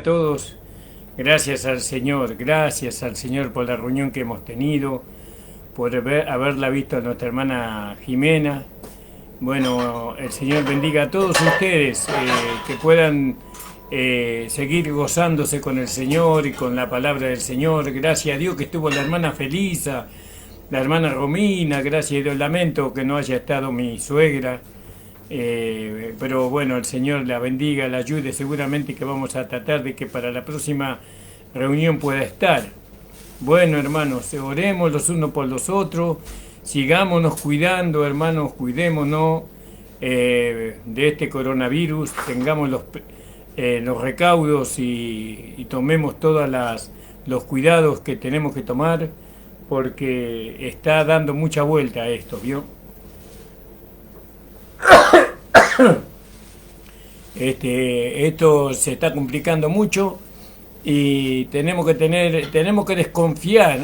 A todos, gracias al Señor por la reunión que hemos tenido, por haberla visto a nuestra hermana Jimena. Bueno, el Señor bendiga a todos ustedes, que puedan seguir gozándose con el Señor y con la palabra del Señor. Gracias a Dios que estuvo la hermana Felisa, la hermana Romina, gracias a Dios. Lamento que no haya estado mi suegra. Pero bueno, el Señor la bendiga, la ayude, seguramente que vamos a tratar de que para la próxima reunión pueda estar. Bueno, hermanos, oremos los unos por los otros, sigámonos cuidando, hermanos, cuidémonos de este coronavirus, tengamos los recaudos y tomemos todos los cuidados que tenemos que tomar, porque está dando mucha vuelta a esto, ¿vio? Esto se está complicando mucho y tenemos que desconfiar,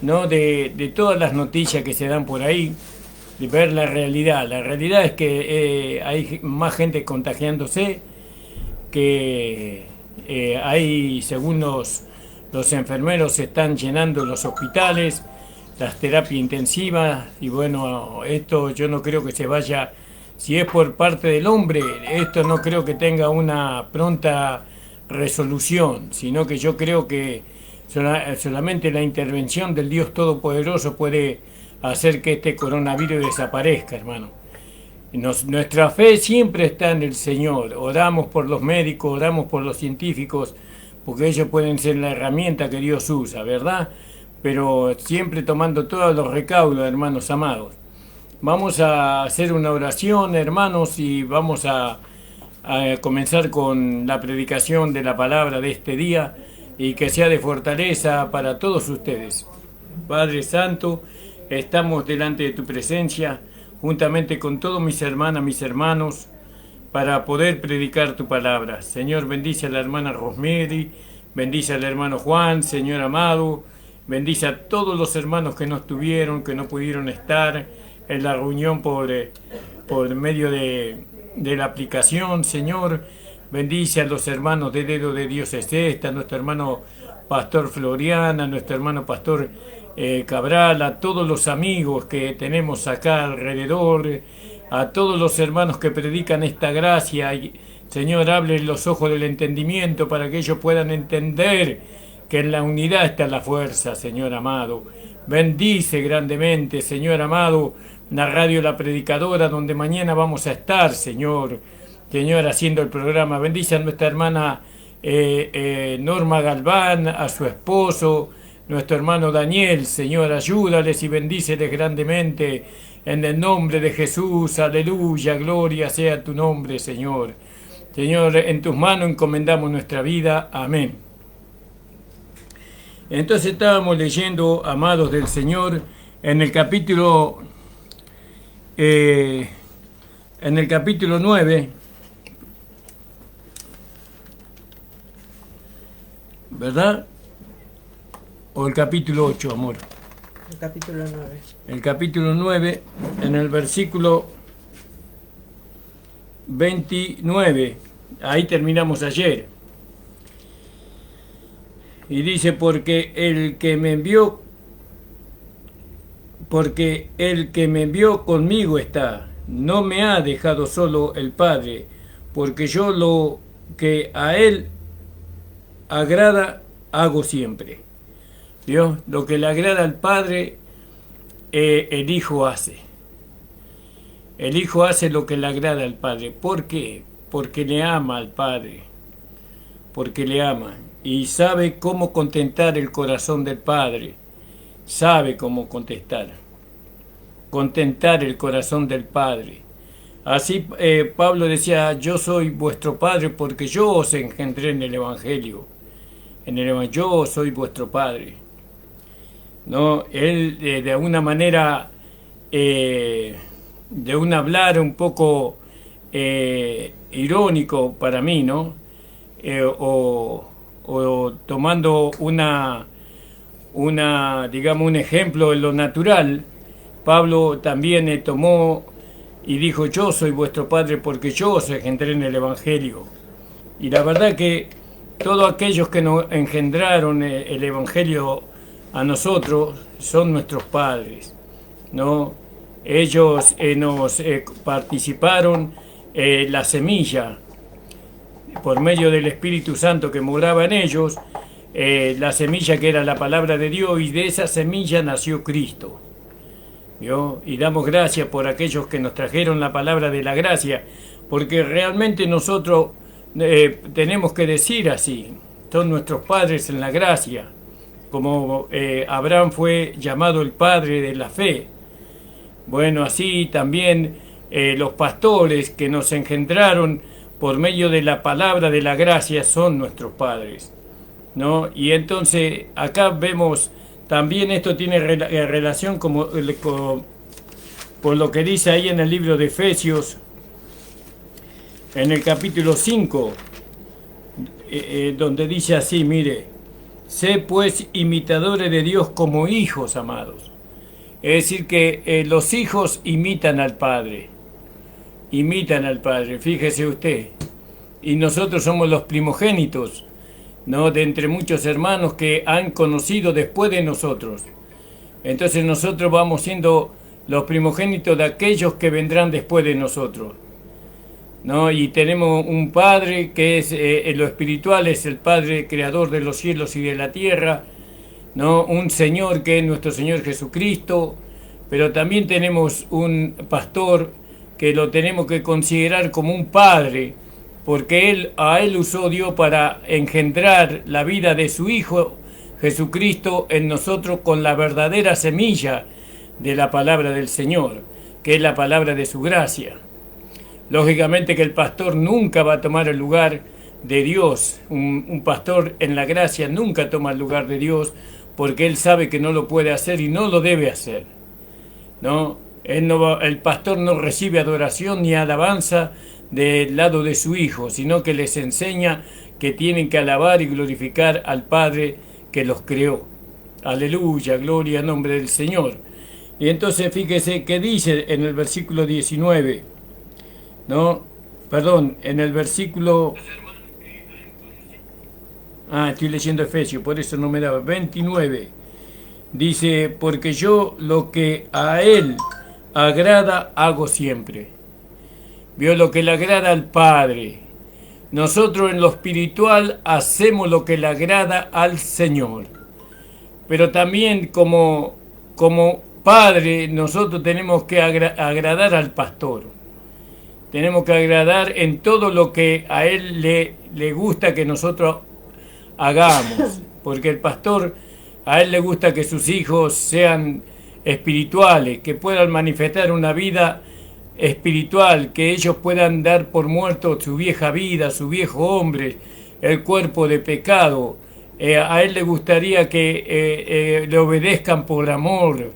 ¿no?, de todas las noticias que se dan por ahí, de ver la realidad. La realidad es que hay más gente contagiándose, que hay, según los enfermeros, se están llenando los hospitales, las terapias intensivas, y bueno, esto yo no creo que se vaya. Si es por parte del hombre, esto no creo que tenga una pronta resolución, sino que yo creo que solamente la intervención del Dios Todopoderoso puede hacer que este coronavirus desaparezca, hermano. Nuestra fe siempre está en el Señor. Oramos por los médicos, oramos por los científicos, porque ellos pueden ser la herramienta que Dios usa, ¿verdad? Pero siempre tomando todos los recaudos, hermanos amados. Vamos a hacer una oración, hermanos, y vamos a comenzar con la predicación de la palabra de este día, y que sea de fortaleza para todos ustedes. Padre Santo, estamos delante de tu presencia, juntamente con todos mis hermanas, mis hermanos, para poder predicar tu palabra. Señor, bendice a la hermana Rosemary, bendice al hermano Juan, Señor amado, bendice a todos los hermanos que no estuvieron, que no pudieron estar en la reunión por medio de la aplicación. Señor, bendice a los hermanos de Dedo de Dios es Esta, a nuestro hermano Pastor Floriana, a nuestro hermano Pastor Cabral, a todos los amigos que tenemos acá alrededor, a todos los hermanos que predican esta gracia. Señor, abre los ojos del entendimiento para que ellos puedan entender que en la unidad está la fuerza, Señor amado. Bendice grandemente, Señor amado, la radio La Predicadora, donde mañana vamos a estar, Señor, haciendo el programa. Bendice a nuestra hermana Norma Galván, a su esposo, nuestro hermano Daniel. Señor, ayúdales y bendíceles grandemente, en el nombre de Jesús. Aleluya, gloria sea tu nombre, Señor. Señor, en tus manos encomendamos nuestra vida. Amén. Entonces estábamos leyendo, amados del Señor, en el capítulo 9, ¿verdad? ¿O el capítulo 8, amor? El capítulo 9. El capítulo 9, en el versículo 29, ahí terminamos ayer. Y dice, porque el que me envió conmigo está, no me ha dejado solo el Padre, porque yo lo que a él agrada hago siempre. ¿Vio? Lo que le agrada al Padre, el Hijo hace. El Hijo hace lo que le agrada al Padre. ¿Por qué? Porque le ama al Padre. Porque le ama. Y sabe cómo contentar el corazón del Padre. Sabe cómo contentar el corazón del Padre. Así Pablo decía, yo soy vuestro Padre porque yo os engendré en el Evangelio. Yo soy vuestro Padre. ¿No? Él de alguna manera, de un hablar un poco irónico para mí, ¿no? O tomando digamos, un ejemplo en lo natural, Pablo también tomó y dijo, yo soy vuestro Padre porque yo os engendré en el Evangelio. Y la verdad que todos aquellos que nos engendraron el Evangelio a nosotros son nuestros padres, ¿no? Ellos nos participaron la semilla por medio del Espíritu Santo que moraba en ellos, la semilla que era la palabra de Dios, y de esa semilla nació Cristo. ¿Vio? Y damos gracias por aquellos que nos trajeron la palabra de la gracia, porque realmente nosotros tenemos que decir así, son nuestros padres en la gracia, como Abraham fue llamado el padre de la fe. Bueno, así también los pastores que nos engendraron por medio de la palabra de la gracia son nuestros padres, ¿no? Y entonces acá vemos también, esto tiene relación con lo que dice ahí en el libro de Efesios, en el capítulo 5, donde dice así, mire, sé pues imitadores de Dios como hijos amados. Es decir, que los hijos imitan al Padre, fíjese usted, y nosotros somos los primogénitos, ¿no? De entre muchos hermanos que han conocido después de nosotros. Entonces nosotros vamos siendo los primogénitos de aquellos que vendrán después de nosotros, ¿no? Y tenemos un Padre que es, en lo espiritual, es el Padre creador de los cielos y de la tierra, ¿no? Un Señor que es nuestro Señor Jesucristo, pero también tenemos un pastor que lo tenemos que considerar como un Padre, porque a él usó Dios para engendrar la vida de su Hijo Jesucristo en nosotros con la verdadera semilla de la palabra del Señor, que es la palabra de su gracia. Lógicamente que el pastor nunca va a tomar el lugar de Dios, un pastor en la gracia nunca toma el lugar de Dios, porque él sabe que no lo puede hacer y no lo debe hacer, ¿no? El pastor no recibe adoración ni alabanza del lado de su Hijo, sino que les enseña que tienen que alabar y glorificar al Padre que los creó. Aleluya, gloria al nombre del Señor. Y entonces fíjese que dice en el versículo 19, ¿no? Perdón, en el versículo... estoy leyendo Efesios, por eso no me daba. 29. Dice, porque yo lo que a Él agrada hago siempre. Vio, lo que le agrada al Padre. Nosotros en lo espiritual hacemos lo que le agrada al Señor. Pero también como Padre nosotros tenemos que agradar al pastor. Tenemos que agradar en todo lo que a él le gusta que nosotros hagamos. Porque el pastor, a él le gusta que sus hijos sean espirituales, que puedan manifestar una vida espiritual, que ellos puedan dar por muerto su vieja vida, su viejo hombre, el cuerpo de pecado. A él le gustaría que le obedezcan por amor,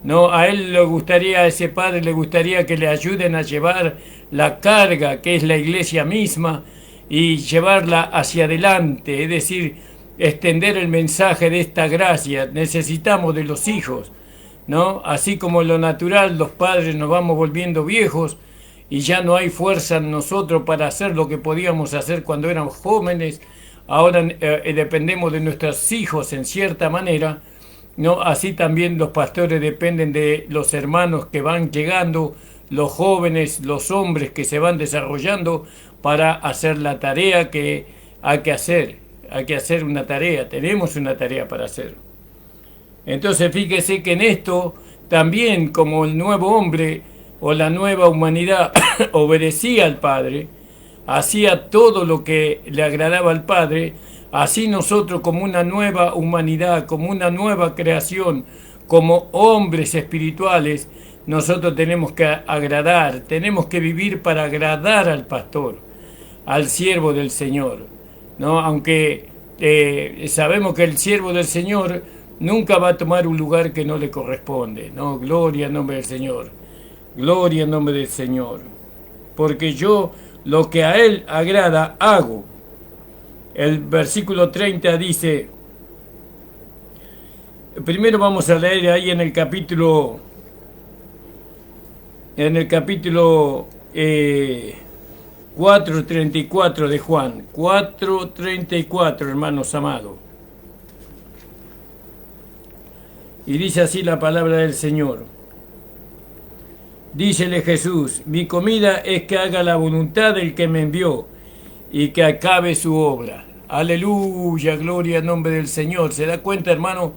¿no? A él le gustaría, a ese padre le gustaría que le ayuden a llevar la carga que es la iglesia misma y llevarla hacia adelante, es decir, extender el mensaje de esta gracia. Necesitamos de los hijos, ¿no? Así como en lo natural los padres nos vamos volviendo viejos y ya no hay fuerza en nosotros para hacer lo que podíamos hacer cuando éramos jóvenes. Ahora dependemos de nuestros hijos en cierta manera, ¿no? Así también los pastores dependen de los hermanos que van llegando, los jóvenes, los hombres que se van desarrollando para hacer la tarea que hay que hacer. Hay que hacer una tarea, tenemos una tarea para hacer. Entonces fíjese que en esto también, como el nuevo hombre o la nueva humanidad obedecía al Padre, hacía todo lo que le agradaba al Padre, así nosotros como una nueva humanidad, como una nueva creación, como hombres espirituales, nosotros tenemos que agradar, tenemos que vivir para agradar al pastor, al siervo del Señor, ¿no? Aunque sabemos que el siervo del Señor nunca va a tomar un lugar que no le corresponde, ¿no? Gloria al nombre del Señor, gloria al nombre del Señor, porque yo lo que a Él agrada hago. El versículo 30 dice, primero vamos a leer ahí en el capítulo 4:34 de Juan, 4:34, hermanos amados. Y dice así la palabra del Señor. Dícele Jesús: mi comida es que haga la voluntad del que me envió y que acabe su obra. Aleluya, gloria al nombre del Señor. ¿Se da cuenta, hermano?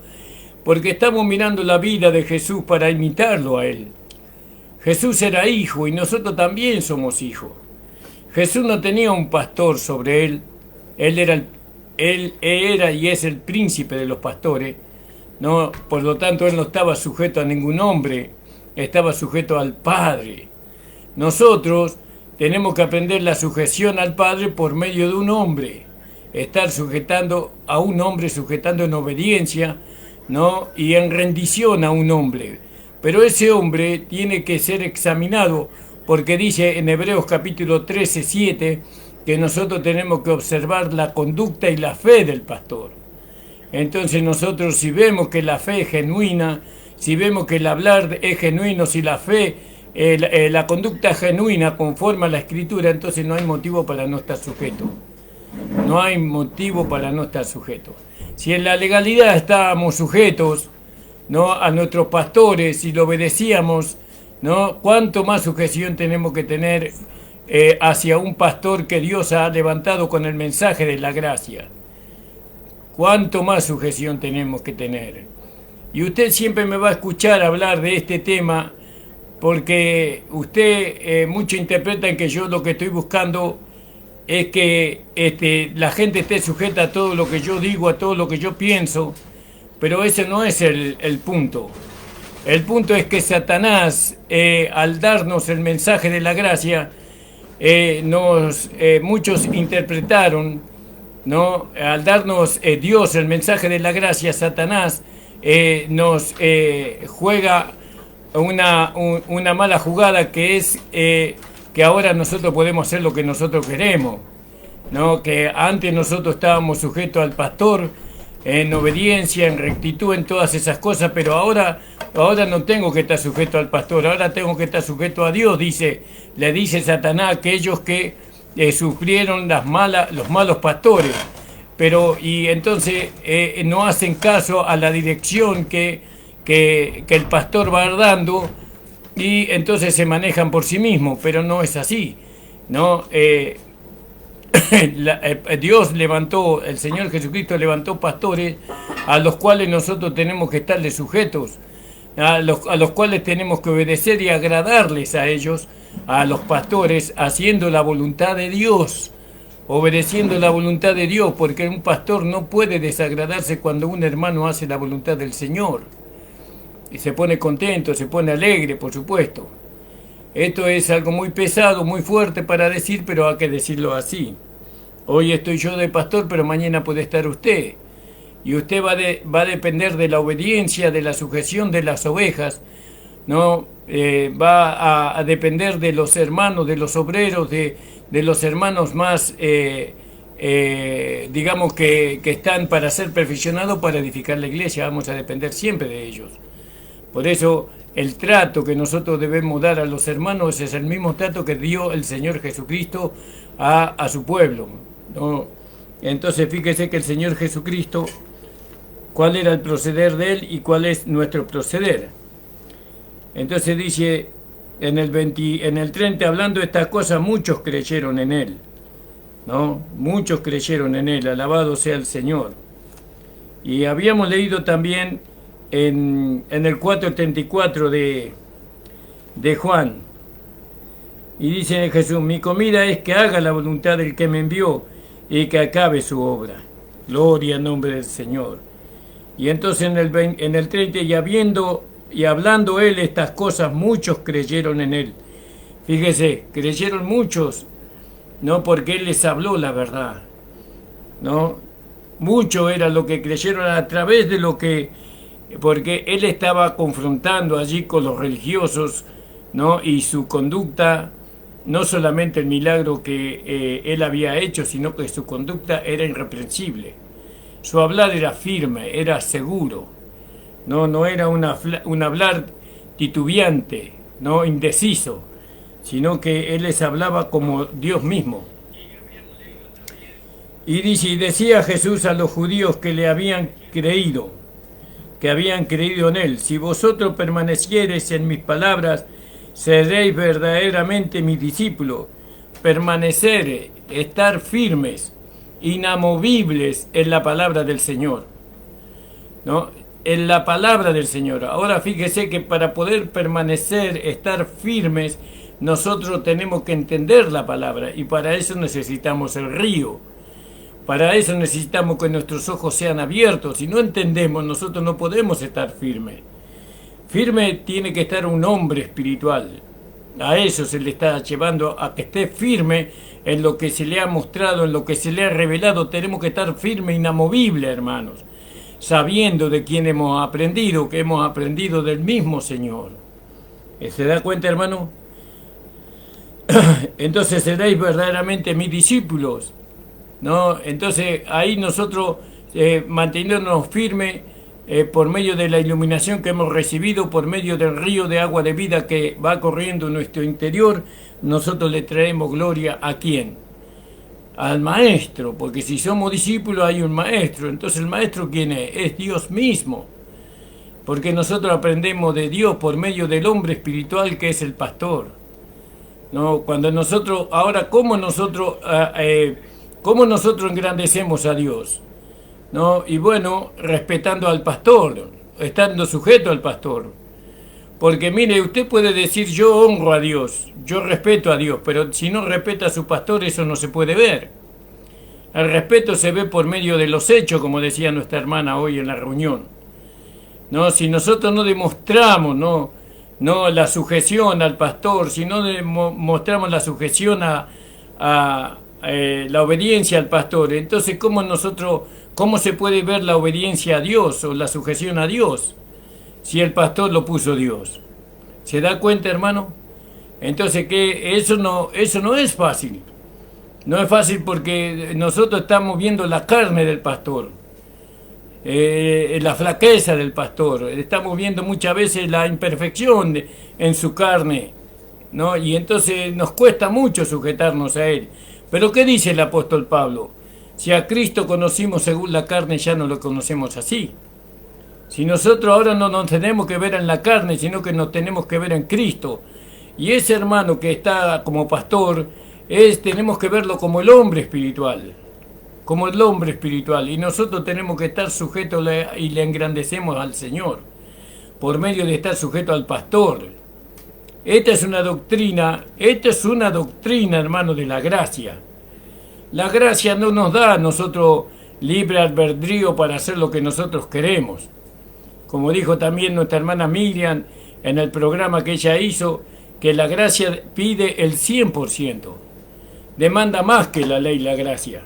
Porque estamos mirando la vida de Jesús para imitarlo a Él. Jesús era hijo y nosotros también somos hijos. Jesús no tenía un pastor sobre Él. Él era y es el príncipe de los pastores. No, por lo tanto, Él no estaba sujeto a ningún hombre. Estaba sujeto al Padre. Nosotros tenemos que aprender la sujeción al Padre por medio de un hombre. Estar sujetando a un hombre, sujetando en obediencia, ¿no? Y en rendición a un hombre. Pero ese hombre tiene que ser examinado, porque dice en Hebreos capítulo 13:7 que nosotros tenemos que observar la conducta y la fe del pastor. Entonces nosotros, si vemos que la fe es genuina, si vemos que el hablar es genuino, si la fe, la conducta es genuina conforme a la Escritura, entonces no hay motivo para no estar sujeto. No hay motivo para no estar sujeto. Si en la legalidad estábamos sujetos, ¿no?, a nuestros pastores, si lo obedecíamos, ¿no?, ¿cuánto más sujeción tenemos que tener hacia un pastor que Dios ha levantado con el mensaje de la gracia? ¿Cuánto más sujeción tenemos que tener? Y usted siempre me va a escuchar hablar de este tema, porque usted mucho interpreta en que yo lo que estoy buscando es que la gente esté sujeta a todo lo que yo digo, a todo lo que yo pienso, pero ese no es el punto. El punto es que Satanás, al darnos el mensaje de la gracia, muchos interpretaron, ¿no? Al darnos Dios el mensaje de la gracia, Satanás nos juega una mala jugada, que es que ahora nosotros podemos hacer lo que nosotros queremos, ¿no? Que antes nosotros estábamos sujetos al pastor en obediencia, en rectitud, en todas esas cosas, pero ahora no tengo que estar sujeto al pastor, ahora tengo que estar sujeto a Dios, le dice Satanás a aquellos que sufrieron los malos pastores, y entonces no hacen caso a la dirección que el pastor va dando, y entonces se manejan por sí mismos, pero no es así, ¿no? Dios levantó, el Señor Jesucristo levantó pastores a los cuales nosotros tenemos que estarles sujetos, a los cuales tenemos que obedecer y agradarles a ellos, a los pastores, haciendo la voluntad de Dios, obedeciendo la voluntad de Dios, porque un pastor no puede desagradarse cuando un hermano hace la voluntad del Señor. Y se pone contento, se pone alegre, por supuesto. Esto es algo muy pesado, muy fuerte para decir, pero hay que decirlo así. Hoy estoy yo de pastor, pero mañana puede estar usted. Y usted va a depender de la obediencia, de la sujeción de las ovejas, ¿no? Va a depender de los hermanos, de los obreros, de los hermanos más, digamos, que están para ser perfeccionados, para edificar la iglesia. Vamos a depender siempre de ellos. Por eso el trato que nosotros debemos dar a los hermanos es el mismo trato que dio el Señor Jesucristo a su pueblo, ¿no? Entonces fíjese que el Señor Jesucristo, cuál era el proceder de Él y cuál es nuestro proceder. Entonces dice en el 30, hablando de estas cosas, muchos creyeron en Él, ¿no? Muchos creyeron en Él, alabado sea el Señor. Y habíamos leído también en el 4:34 de Juan, y dice Jesús: mi comida es que haga la voluntad del que me envió y que acabe su obra. Gloria al nombre del Señor. Y entonces en el 30, y hablando Él estas cosas, muchos creyeron en Él. Fíjese, creyeron muchos, no porque Él les habló la verdad, ¿no? Mucho era lo que creyeron a través de lo que, porque Él estaba confrontando allí con los religiosos, ¿no? Y su conducta, no solamente el milagro que Él había hecho, sino que su conducta era irreprensible. Su hablar era firme, era seguro, no era un hablar titubeante, no indeciso, sino que Él les hablaba como Dios mismo. Y dice, y decía Jesús a los judíos que le habían creído, que habían creído en Él: si vosotros permaneciereis en mis palabras, seréis verdaderamente mis discípulos. Permanecer, estar firmes, inamovibles en la palabra del Señor, ¿no? En la palabra del Señor. Ahora fíjese que para poder permanecer, estar firmes, nosotros tenemos que entender la palabra, y para eso necesitamos el río. Para eso necesitamos que nuestros ojos sean abiertos. Si no entendemos, nosotros no podemos estar firmes. Firme tiene que estar un hombre espiritual. A eso se le está llevando, a que esté firme en lo que se le ha mostrado, en lo que se le ha revelado. Tenemos que estar firme, inamovible, hermanos, sabiendo de quién hemos aprendido, que hemos aprendido del mismo Señor. ¿Se da cuenta, hermano? Entonces seréis verdaderamente mis discípulos, ¿no? Entonces ahí nosotros, manteniéndonos firmes, por medio de la iluminación que hemos recibido, por medio del río de agua de vida que va corriendo en nuestro interior, nosotros le traemos gloria ¿a quién? Al Maestro, porque si somos discípulos hay un Maestro. Entonces ¿el Maestro quién es? Es Dios mismo, porque nosotros aprendemos de Dios por medio del hombre espiritual que es el pastor, ¿no? Cuando nosotros, ahora, ¿cómo nosotros engrandecemos a Dios? ¿No? Y bueno, respetando al pastor, estando sujeto al pastor. Porque mire, usted puede decir: yo honro a Dios, yo respeto a Dios, pero si no respeta a su pastor, eso no se puede ver. El respeto se ve por medio de los hechos, como decía nuestra hermana hoy en la reunión, ¿no? Si nosotros no demostramos, no la sujeción al pastor, si no mostramos la sujeción a la obediencia al pastor, entonces ¿cómo se puede ver la obediencia a Dios o la sujeción a Dios si el pastor lo puso Dios? ¿Se da cuenta, hermano? Entonces que eso no es fácil. No es fácil porque nosotros estamos viendo la carne del pastor, la flaqueza del pastor, estamos viendo muchas veces la imperfección en su carne, ¿no? Y entonces nos cuesta mucho sujetarnos a él. Pero ¿qué dice el apóstol Pablo? Si a Cristo conocimos según la carne, ya no lo conocemos así. Si nosotros ahora no nos tenemos que ver en la carne, sino que nos tenemos que ver en Cristo. Y ese hermano que está como pastor, tenemos que verlo como el hombre espiritual. Como el hombre espiritual. Y nosotros tenemos que estar sujetos y le engrandecemos al Señor por medio de estar sujeto al pastor. Esta es una doctrina, hermano, de la gracia. La gracia no nos da a nosotros libre albedrío para hacer lo que nosotros queremos. Como dijo también nuestra hermana Miriam en el programa que ella hizo, que la gracia pide el 100%. Demanda más que la ley, la gracia.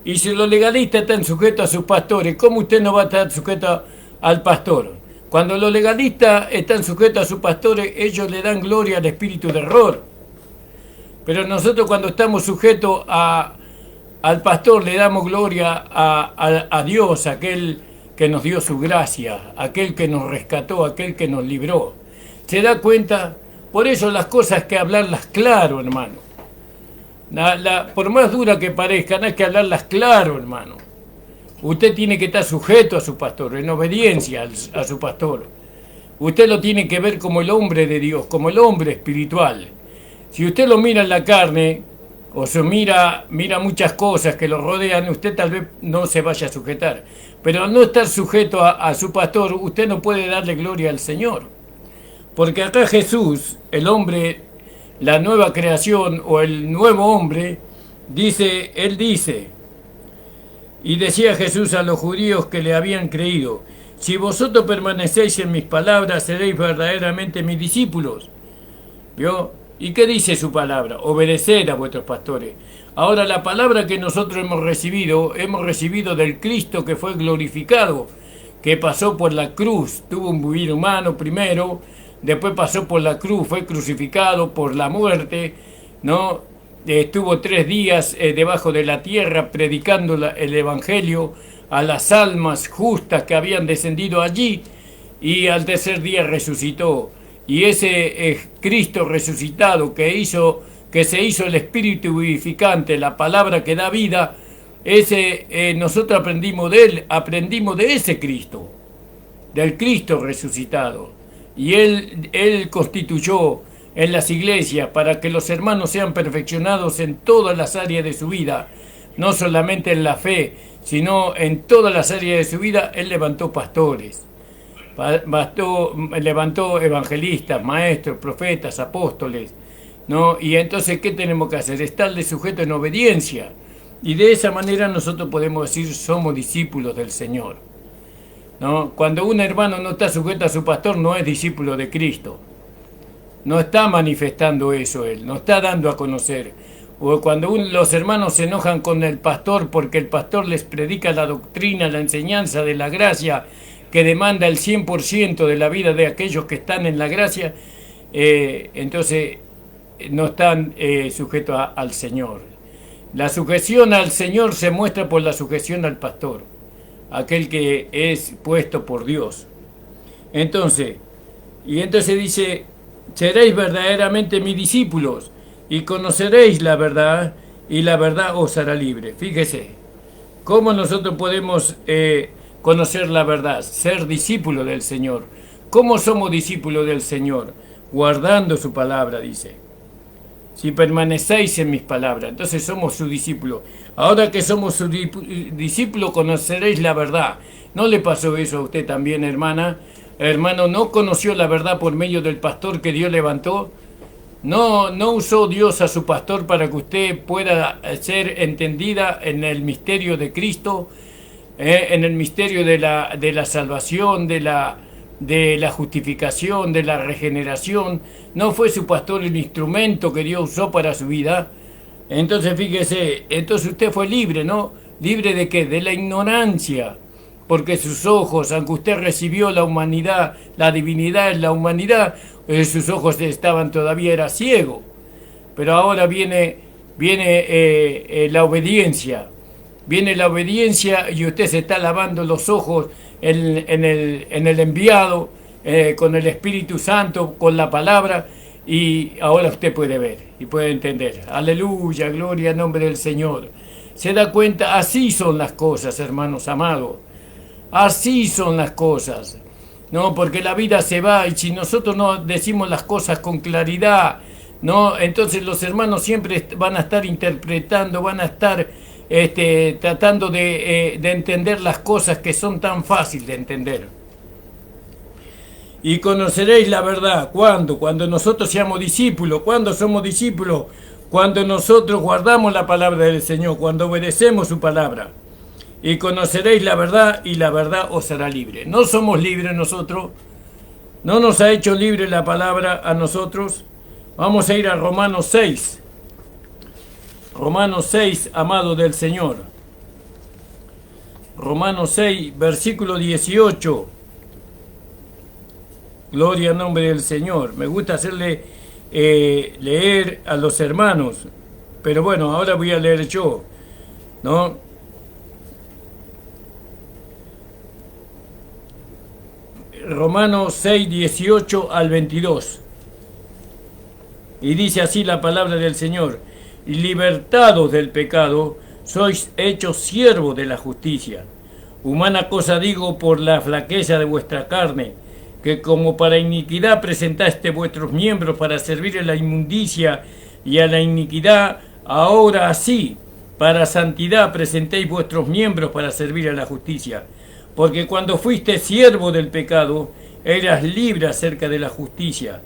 Y si los legalistas están sujetos a sus pastores, ¿cómo usted no va a estar sujeto al pastor? Cuando los legalistas están sujetos a sus pastores, ellos le dan gloria al espíritu de error. Pero nosotros, cuando estamos sujetos al pastor, le damos gloria a Dios, aquel que nos dio su gracia, aquel que nos rescató, aquel que nos libró. ¿Se da cuenta? Por eso las cosas hay que hablarlas claro, hermano. Por más dura que parezcan, hay que hablarlas claro, hermano. Usted tiene que estar sujeto a su pastor, en obediencia a su pastor. Usted lo tiene que ver como el hombre de Dios, como el hombre espiritual. Si usted lo mira en la carne, o se mira muchas cosas que lo rodean, usted tal vez no se vaya a sujetar. Pero al no estar sujeto a su pastor, usted no puede darle gloria al Señor. Porque acá Jesús, el hombre, la nueva creación o el nuevo hombre, él dice, y decía Jesús a los judíos que le habían creído: si vosotros permanecéis en mis palabras, seréis verdaderamente mis discípulos. ¿Vio? ¿Y qué dice su palabra? Obedecer a vuestros pastores. Ahora, la palabra que nosotros hemos recibido del Cristo que fue glorificado, que pasó por la cruz, tuvo un vivir humano primero, después pasó por la cruz, fue crucificado por la muerte, ¿no? Estuvo 3 días debajo de la tierra predicando el Evangelio a las almas justas que habían descendido allí, y al tercer día resucitó. y ese es Cristo resucitado que se hizo el Espíritu vivificante, la palabra que da vida, nosotros aprendimos de ese Cristo, del Cristo resucitado. Y Él constituyó en las iglesias para que los hermanos sean perfeccionados en todas las áreas de su vida, no solamente en la fe, sino en todas las áreas de su vida. Él levantó pastores, levantó evangelistas, maestros, profetas, apóstoles, ¿no? Y entonces, ¿qué tenemos que hacer? Estarle sujeto en obediencia. Y de esa manera nosotros podemos decir, somos discípulos del Señor, ¿no? Cuando un hermano no está sujeto a su pastor, no es discípulo de Cristo. No está manifestando eso él, no está dando a conocer. O cuando los hermanos se enojan con el pastor porque el pastor les predica la doctrina, la enseñanza de la gracia que demanda el 100% de la vida de aquellos que están en la gracia, entonces no están sujetos al Señor. La sujeción al Señor se muestra por la sujeción al pastor, aquel que es puesto por Dios. Entonces dice, seréis verdaderamente mis discípulos y conoceréis la verdad, y la verdad os hará libre. Fíjese, ¿cómo nosotros podemos conocer la verdad? Ser discípulos del Señor. ¿Cómo somos discípulos del Señor? Guardando su palabra, dice. Si permanecéis en mis palabras, entonces somos su discípulo. Ahora que somos su discípulo, conoceréis la verdad. ¿No le pasó eso a usted también, hermana? Hermano, ¿no conoció la verdad por medio del pastor que Dios levantó? ¿No usó Dios a su pastor para que usted pueda ser entendida en el misterio de Cristo, en el misterio de la salvación, de la justificación, de la regeneración? ¿No fue su pastor el instrumento que Dios usó para su vida? Entonces fíjese, entonces usted fue libre, ¿no? ¿Libre de qué? De la ignorancia. Porque sus ojos, aunque usted recibió la humanidad, la divinidad en la humanidad, sus ojos era ciego. Pero ahora viene la obediencia. Viene la obediencia y usted se está lavando los ojos en el enviado, con el Espíritu Santo, con la palabra, y ahora usted puede ver y puede entender. Aleluya, gloria al nombre del Señor. Se da cuenta, así son las cosas, hermanos amados. Así son las cosas, ¿no? Porque la vida se va y si nosotros no decimos las cosas con claridad, ¿no? Entonces los hermanos siempre van a estar interpretando, van a estar tratando de entender las cosas que son tan fáciles de entender. Y conoceréis la verdad. ¿Cuándo? Cuando nosotros seamos discípulos. ¿Cuándo somos discípulos? Cuando nosotros guardamos la palabra del Señor, cuando obedecemos su palabra. Y conoceréis la verdad, y la verdad os hará libre. No somos libres nosotros. No nos ha hecho libre la palabra a nosotros. Vamos a ir a Romanos 6. Romanos 6, amados del Señor. Romanos 6, versículo 18. Gloria al nombre del Señor. Me gusta hacerle leer a los hermanos. Pero bueno, ahora voy a leer yo, ¿no? Romanos 6, 18 al 22. Y dice así la palabra del Señor: y libertados del pecado, sois hechos siervos de la justicia. Humana cosa digo por la flaqueza de vuestra carne, que como para iniquidad presentaste vuestros miembros para servir a la inmundicia y a la iniquidad, ahora así, para santidad presentéis vuestros miembros para servir a la justicia. Porque cuando fuiste siervo del pecado, eras libre acerca de la justicia.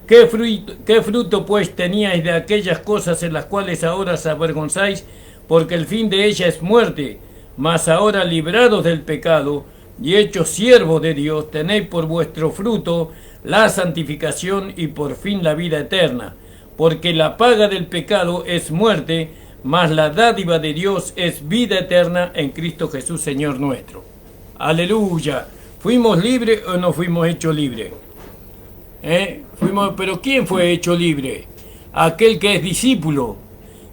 ¿Qué fruto pues teníais de aquellas cosas en las cuales ahora os avergonzáis? Porque el fin de ella es muerte. Mas ahora librados del pecado y hechos siervos de Dios, tenéis por vuestro fruto la santificación y por fin la vida eterna. Porque la paga del pecado es muerte, mas la dádiva de Dios es vida eterna en Cristo Jesús, Señor nuestro. Aleluya. ¿Fuimos libres o no fuimos hechos libres? Pero ¿quién fue hecho libre? Aquel que es discípulo.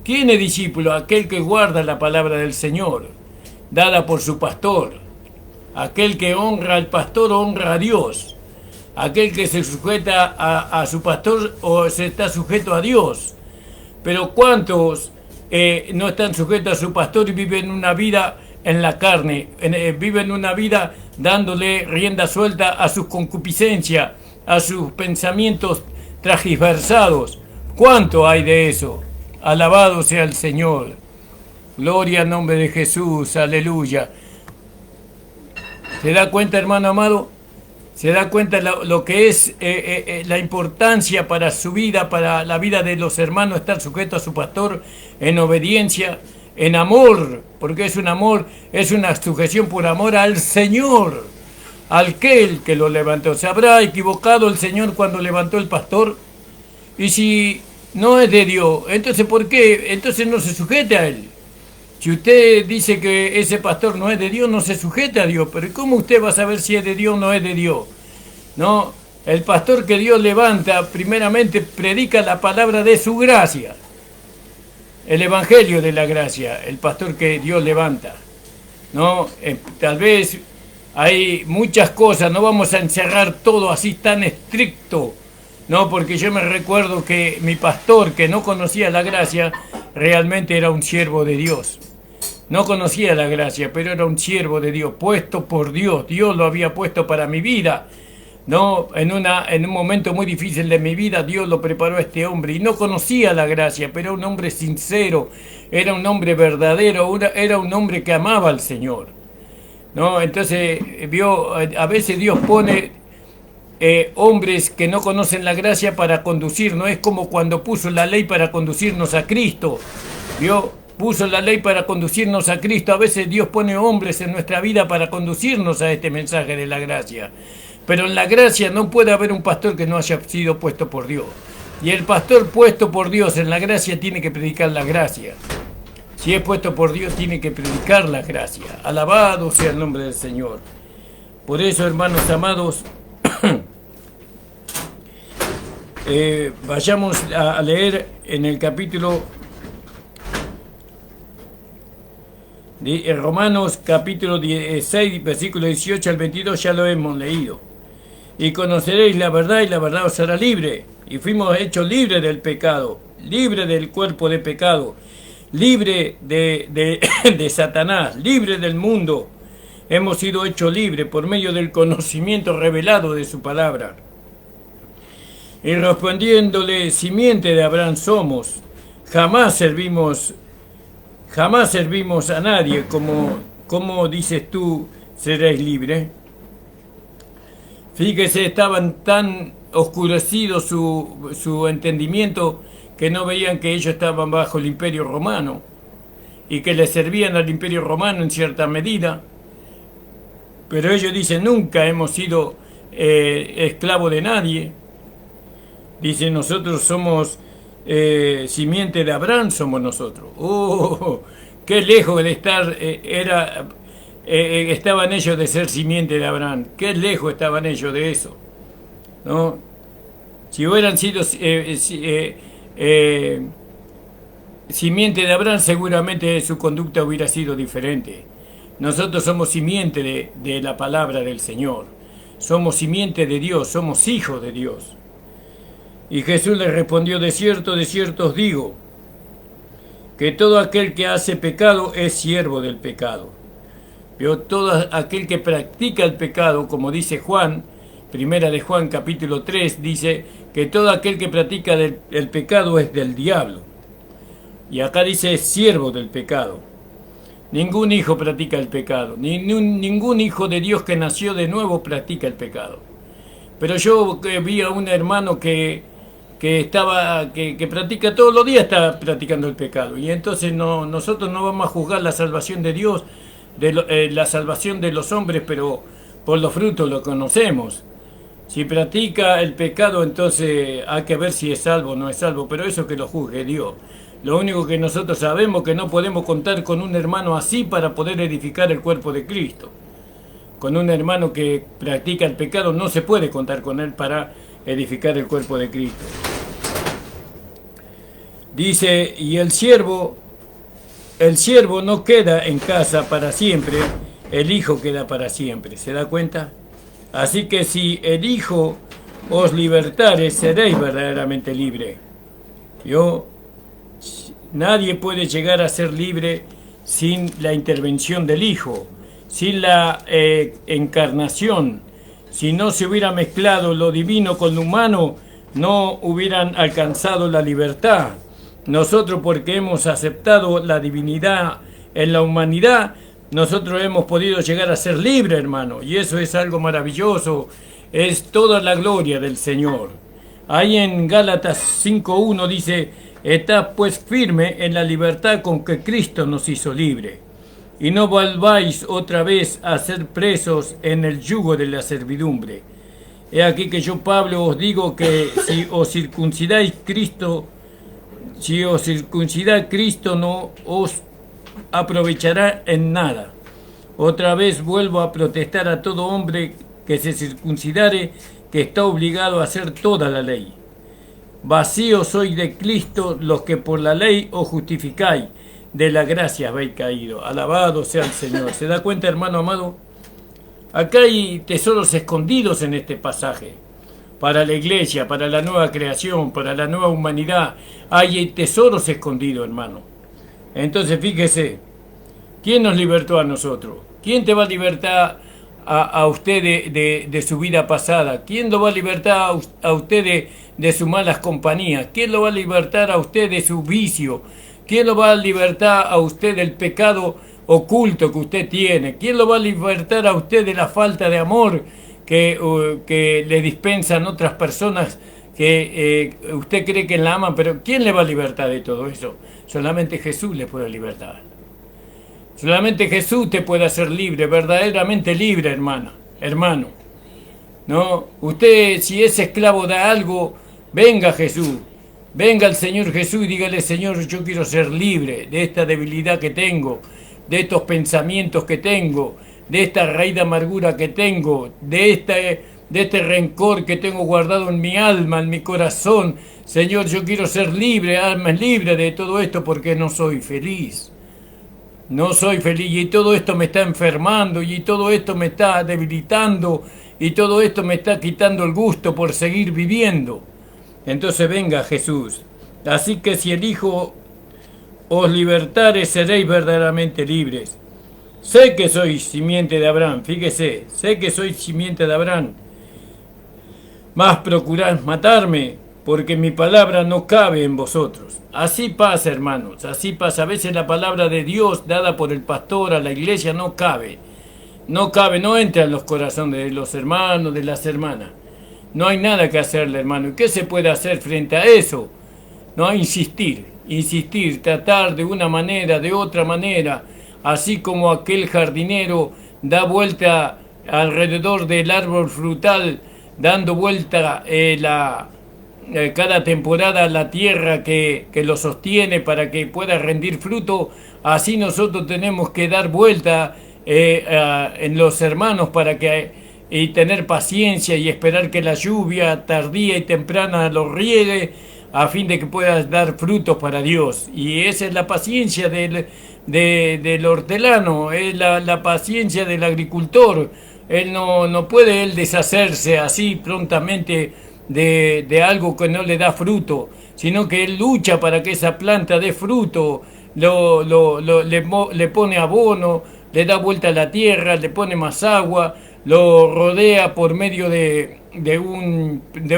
¿Quién es discípulo? Aquel que guarda la palabra del Señor, dada por su pastor. Aquel que honra al pastor honra a Dios. aquel que se sujeta a su pastor o se está sujeto a Dios. Pero ¿cuántos no están sujetos a su pastor y viven una vida en la carne? Viven una vida dándole rienda suelta a sus concupiscencias, a sus pensamientos transversados. ¿Cuánto hay de eso? Alabado sea el Señor. Gloria al nombre de Jesús. Aleluya. ¿Se da cuenta, hermano amado? ¿Se da cuenta lo que es la importancia para su vida, para la vida de los hermanos, estar sujetos a su pastor en obediencia, en amor? Porque es un amor, es una sujeción por amor al Señor, al que lo levantó. ¿Se habrá equivocado el Señor cuando levantó el pastor? Y si no es de Dios, entonces ¿por qué? Entonces no se sujete a él. Si usted dice que ese pastor no es de Dios, no se sujeta a Dios. Pero ¿cómo usted va a saber si es de Dios o no es de Dios? No, el pastor que Dios levanta, primeramente predica la palabra de su gracia. El evangelio de la gracia, el pastor que Dios levanta. No, tal vez hay muchas cosas, no vamos a encerrar todo así tan estricto. No, porque yo me recuerdo que mi pastor, que no conocía la gracia, realmente era un siervo de Dios. No conocía la gracia, pero era un siervo de Dios, puesto por Dios. Dios lo había puesto para mi vida. No, en un momento muy difícil de mi vida, Dios lo preparó a este hombre. Y no conocía la gracia, pero era un hombre sincero, era un hombre verdadero, era un hombre que amaba al Señor. No, entonces, a veces Dios pone hombres que no conocen la gracia para conducir. No es como cuando puso la ley para conducirnos a Cristo. Puso la ley para conducirnos a Cristo. A veces Dios pone hombres en nuestra vida para conducirnos a este mensaje de la gracia. Pero en la gracia no puede haber un pastor que no haya sido puesto por Dios. Y el pastor puesto por Dios en la gracia tiene que predicar la gracia. Si es puesto por Dios, tiene que predicar la gracia. Alabado sea el nombre del Señor. Por eso, hermanos amados, vayamos a leer en el capítulo de Romanos, capítulo 6, versículo 18 al 22, ya lo hemos leído. Y conoceréis la verdad, y la verdad os hará libre. Y fuimos hechos libres del pecado, libre del cuerpo de pecado, libre de Satanás, libre del mundo. Hemos sido hechos libres por medio del conocimiento revelado de su palabra. Y respondiéndole, simiente de Abraham somos, jamás servimos a nadie, como dices tú, seréis libres. Fíjese, estaban tan oscurecidos su entendimiento que no veían que ellos estaban bajo el imperio romano y que le servían al imperio romano en cierta medida. Pero ellos dicen, nunca hemos sido esclavos de nadie. Dicen, nosotros somos simiente de Abraham, somos nosotros. ¡Oh! ¡Qué lejos de estar! Estaban ellos de ser simiente de Abraham. ¡Qué lejos estaban ellos de eso! ¿No? Si hubieran sido simiente de Abraham, seguramente su conducta hubiera sido diferente. Nosotros somos simiente de la palabra del Señor. Somos simiente de Dios, somos hijos de Dios. Y Jesús les respondió, de cierto os digo, que todo aquel que hace pecado es siervo del pecado. Pero todo aquel que practica el pecado, como dice Juan, primera de Juan capítulo 3, dice que todo aquel que practica el pecado es del diablo. Y acá dice es siervo del pecado. Ningún hijo practica el pecado, ningún hijo de Dios que nació de nuevo practica el pecado. Pero yo vi a un hermano que practica todos los días, está practicando el pecado. Y entonces nosotros no vamos a juzgar la salvación de Dios, la salvación de los hombres, pero por los frutos lo conocemos. Si practica el pecado, entonces hay que ver si es salvo o no es salvo, pero eso que lo juzgue Dios. Lo único que nosotros sabemos es que no podemos contar con un hermano así para poder edificar el cuerpo de Cristo. Con un hermano que practica el pecado no se puede contar con él para edificar el cuerpo de Cristo. Dice, y el siervo no queda en casa para siempre, el hijo queda para siempre. ¿Se da cuenta? Así que si el Hijo os libertare, seréis verdaderamente libre. Nadie puede llegar a ser libre sin la intervención del Hijo, sin la encarnación. Si no se hubiera mezclado lo divino con lo humano, no hubieran alcanzado la libertad. Nosotros, porque hemos aceptado la divinidad en la humanidad, nosotros hemos podido llegar a ser libres, hermano, y eso es algo maravilloso, es toda la gloria del Señor. Ahí en Gálatas 5:1 dice: estad pues firme en la libertad con que Cristo nos hizo libre, y no volváis otra vez a ser presos en el yugo de la servidumbre. He aquí que yo, Pablo, os digo que si os circuncidáis Cristo, Cristo no os aprovechará en nada. Otra vez vuelvo a protestar a todo hombre que se circuncidare, que está obligado a hacer toda la ley. Vacíos sois de Cristo los que por la ley os justificáis, de la gracia habéis caído. Alabado sea el Señor. ¿Se da cuenta, hermano amado? Acá hay tesoros escondidos en este pasaje. Para la iglesia, para la nueva creación, para la nueva humanidad, hay tesoros escondidos, hermano. Entonces, fíjese, ¿quién nos libertó a nosotros? ¿Quién te va a libertar a usted de su vida pasada? ¿Quién lo va a libertar a usted de sus malas compañías? ¿Quién lo va a libertar a usted de su vicio? ¿Quién lo va a libertar a usted del pecado oculto que usted tiene? ¿Quién lo va a libertar a usted de la falta de amor que le dispensan otras personas que usted cree que la aman? Pero ¿quién le va a libertar de todo eso? Solamente Jesús le puede libertar. Solamente Jesús te puede hacer libre, verdaderamente libre, hermano. No, usted, si es esclavo de algo, venga Jesús. Venga el Señor Jesús y dígale: Señor, yo quiero ser libre de esta debilidad que tengo, de estos pensamientos que tengo, de esta raíz de amargura que tengo, de este rencor que tengo guardado en mi alma, en mi corazón. Señor, yo quiero ser libre, alma libre de todo esto, porque no soy feliz. No soy feliz, y todo esto me está enfermando, y todo esto me está debilitando, y todo esto me está quitando el gusto por seguir viviendo. Entonces venga Jesús. Así que si el Hijo os libertare, seréis verdaderamente libres. Sé que sois simiente de Abraham, fíjese, sé que sois simiente de Abraham, mas procurad matarme, porque mi palabra no cabe en vosotros. Así pasa, hermanos, así pasa. A veces la palabra de Dios dada por el pastor a la iglesia no cabe, no entra en los corazones de los hermanos, de las hermanas. No hay nada que hacerle, hermano. ¿Y qué se puede hacer frente a eso? No, insistir, tratar de una manera, de otra manera, así como aquel jardinero da vuelta alrededor del árbol frutal, dando vuelta cada temporada la tierra que lo sostiene para que pueda rendir fruto. Así nosotros tenemos que dar vuelta en los hermanos y tener paciencia y esperar que la lluvia tardía y temprana lo riegue, a fin de que puedas dar frutos para Dios. Y esa es la paciencia del hortelano, es la paciencia del agricultor. Él no puede deshacerse así prontamente de algo que no le da fruto, sino que él lucha para que esa planta dé fruto, le pone abono, le da vuelta a la tierra, le pone más agua, lo rodea por medio de